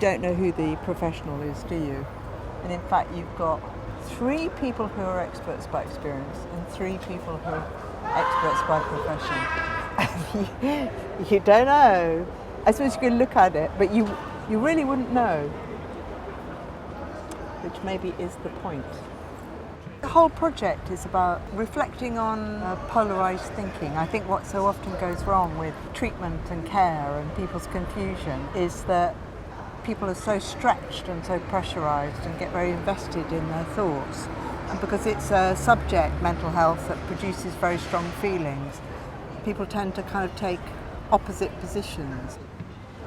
don't know who the professional is, do you? And in fact, you've got 3 people who are experts by experience and 3 people who are experts by profession. You don't know. I suppose you can look at it, but you really wouldn't know, which maybe is the point. The whole project is about reflecting on polarised thinking. I think what so often goes wrong with treatment and care and people's confusion is that people are so stretched and so pressurised and get very invested in their thoughts. And because it's a subject, mental health, that produces very strong feelings, people tend to kind of take opposite positions.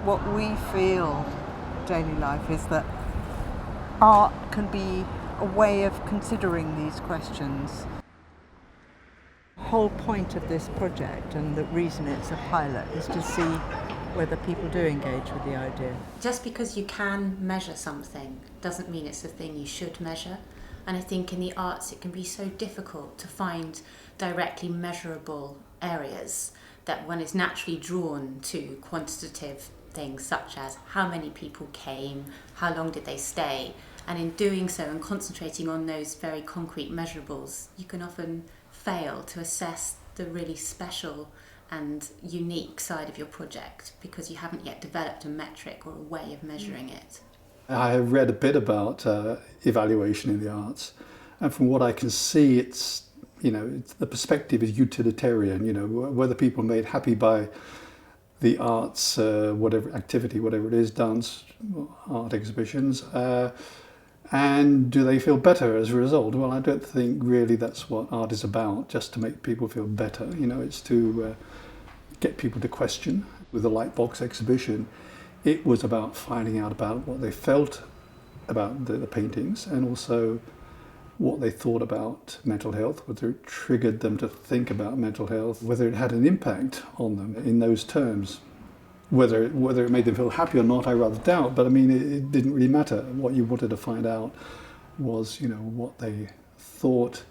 What we feel in daily life is that art can be a way of considering these questions. The whole point of this project, and the reason it's a pilot, is to see whether people do engage with the idea. Just because you can measure something doesn't mean it's the thing you should measure. And I think in the arts it can be so difficult to find directly measurable areas that one is naturally drawn to quantitative things such as how many people came, how long did they stay. And in doing so and concentrating on those very concrete measurables, you can often fail to assess the really special and unique side of your project because you haven't yet developed a metric or a way of measuring it. I have read a bit about evaluation in the arts, and from what I can see, the perspective is utilitarian. Whether people are made happy by the arts, whatever activity, whatever it is, dance, art exhibitions, and do they feel better as a result? Well, I don't think really that's what art is about, just to make people feel better. It's to get people to question. With the Lightbox exhibition, it was about finding out about what they felt about the paintings and also what they thought about mental health, whether it triggered them to think about mental health, whether it had an impact on them in those terms. Whether it made them feel happy or not, I rather doubt, but it didn't really matter. What you wanted to find out was, what they thought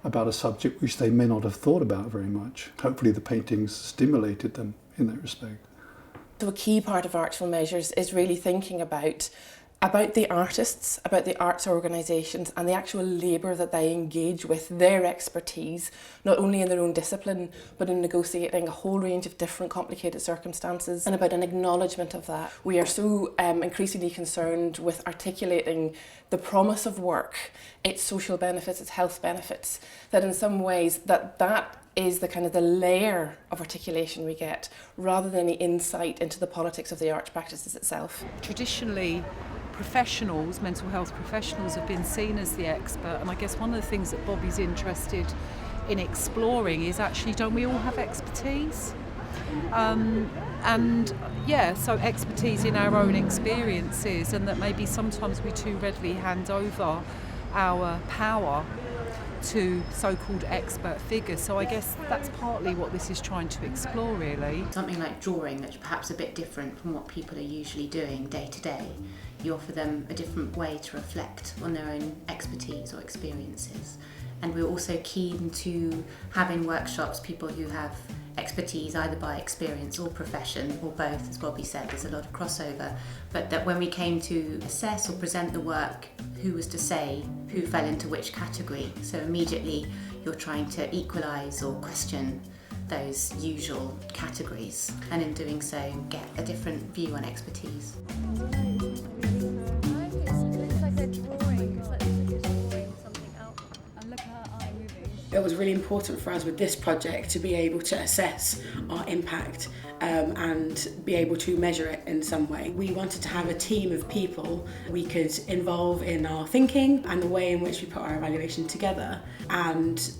about a subject which they may not have thought about very much. Hopefully the paintings stimulated them in that respect. So a key part of Artful Measures is really thinking about the artists, about the arts organisations and the actual labour that they engage with, their expertise, not only in their own discipline, but in negotiating a whole range of different complicated circumstances, and about an acknowledgement of that. We are so increasingly concerned with articulating the promise of work, its social benefits, its health benefits, that in some ways that is the kind of the layer of articulation we get, rather than the insight into the politics of the arts practices itself. Traditionally, professionals, mental health professionals, have been seen as the expert, and I guess one of the things that Bobby's interested in exploring is actually, don't we all have expertise? So expertise in our own experiences, and that maybe sometimes we too readily hand over our power to so-called expert figures. So I guess that's partly what this is trying to explore, really. Something like drawing, that's perhaps a bit different from what people are usually doing day to day. You offer them a different way to reflect on their own expertise or experiences. And we're also keen to have in workshops people who have expertise either by experience or profession, or both, as Bobby said, there's a lot of crossover, but that when we came to assess or present the work, who was to say who fell into which category. So immediately you're trying to equalise or question those usual categories, and in doing so get a different view on expertise. It was really important for us with this project to be able to assess our impact and be able to measure it in some way. We wanted to have a team of people we could involve in our thinking and the way in which we put our evaluation together, and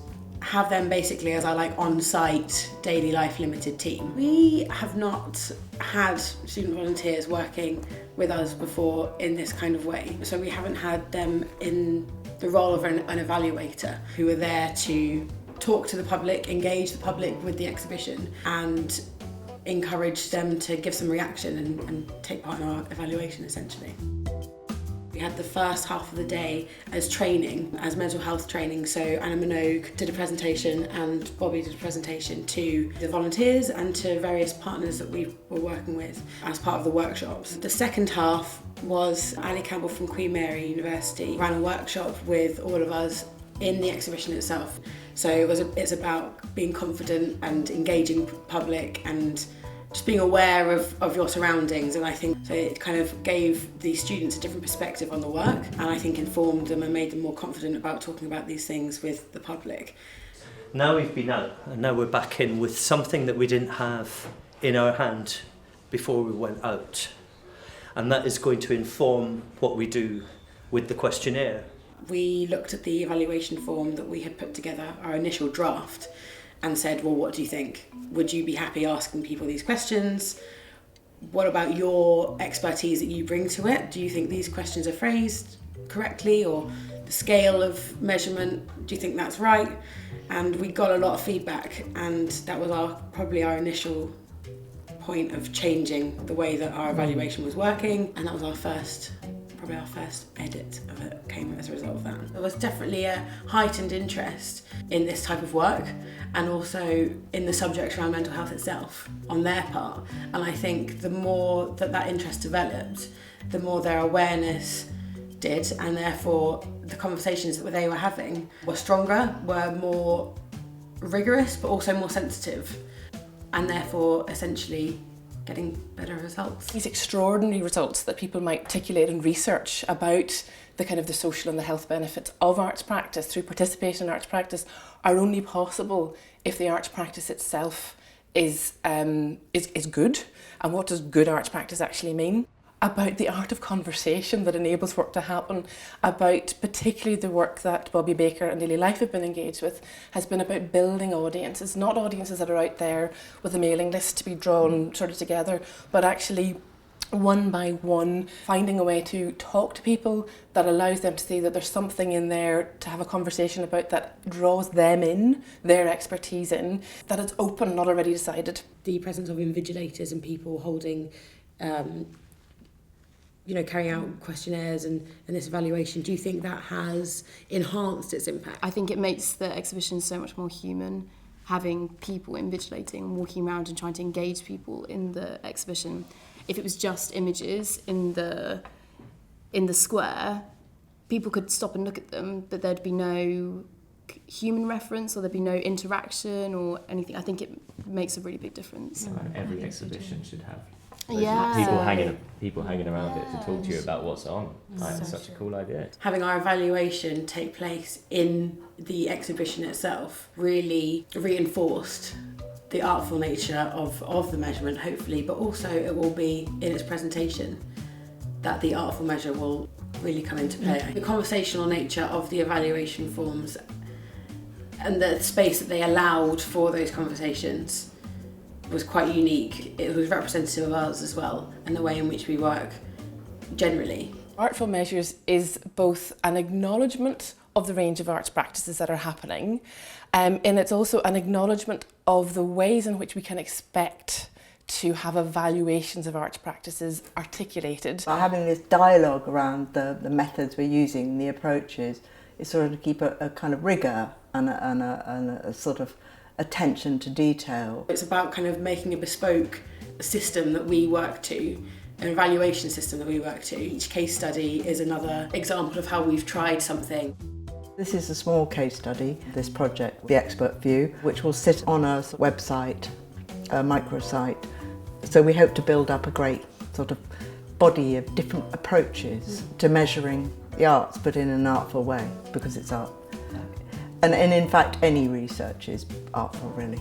have them basically as our on-site daily life limited team. We have not had student volunteers working with us before in this kind of way, so we haven't had them in the role of an evaluator who are there to talk to the public, engage the public with the exhibition, and encourage them to give some reaction and take part in our evaluation, essentially. We We had the first half of the day as training, as mental health training. So Anna Minogue did a presentation and Bobby did a presentation to the volunteers and to various partners that we were working with as part of the workshops. The second half was Ali Campbell from Queen Mary University ran a workshop with all of us in the exhibition itself. So it's about being confident and engaging public and just being aware of your surroundings, and I think so it kind of gave the students a different perspective on the work, and I think informed them and made them more confident about talking about these things with the public. Now we've been out and now we're back in with something that we didn't have in our hand before we went out, and that is going to inform what we do with the questionnaire. We looked at the evaluation form that we had put together, our initial draft, and said, well, what do you think? Would you be happy asking people these questions? What about your expertise that you bring to it? Do you think these questions are phrased correctly, or the scale of measurement, do you think that's right? And we got a lot of feedback, and that was probably our initial point of changing the way that our evaluation was working, and that was probably our first edit of it came as a result of that. There was definitely a heightened interest in this type of work, and also in the subject around mental health itself on their part. And I think the more that interest developed, the more their awareness did, and therefore the conversations that they were having were stronger, were more rigorous, but also more sensitive, and therefore essentially getting better results. These extraordinary results that people might articulate and research about the social and the health benefits of arts practice through participation in arts practice are only possible if the arts practice itself is good. And what does good arts practice actually mean? About the art of conversation that enables work to happen, about particularly the work that Bobby Baker and Daily Life have been engaged with, has been about building audiences, not audiences that are out there with a mailing list to be drawn sort of together, but actually one by one, finding a way to talk to people that allows them to see that there's something in there to have a conversation about that draws them in, their expertise in, that it's open, not already decided. The presence of invigilators and people holding carrying out questionnaires and this evaluation, do you think that has enhanced its impact? I think it makes the exhibition so much more human, having people invigilating and walking around and trying to engage people in the exhibition. If it was just images in the square, people could stop and look at them, but there'd be no human reference, or there'd be no interaction or anything. I think it makes a really big difference. Every exhibition should have Yeah. people hanging around it to talk to you about what's on. It's such a cool idea. Having our evaluation take place in the exhibition itself really reinforced the artful nature of the measurement, hopefully, but also it will be in its presentation that the artful measure will really come into play. The conversational nature of the evaluation forms and the space that they allowed for those conversations was quite unique. It was representative of us as well, and the way in which we work generally. Artful Measures is both an acknowledgement of the range of arts practices that are happening, and it's also an acknowledgement of the ways in which we can expect to have evaluations of arts practices articulated. By having this dialogue around the methods we're using, the approaches, is sort of to keep a kind of rigour and a sort of attention to detail. It's about kind of making a bespoke system that we work to, an evaluation system that we work to. Each case study is another example of how we've tried something. This is a small case study, this project, The Expert View, which will sit on a website, a microsite. So we hope to build up a great sort of body of different approaches to measuring the arts, but in an artful way, because it's art. And in fact, any research is artful, really.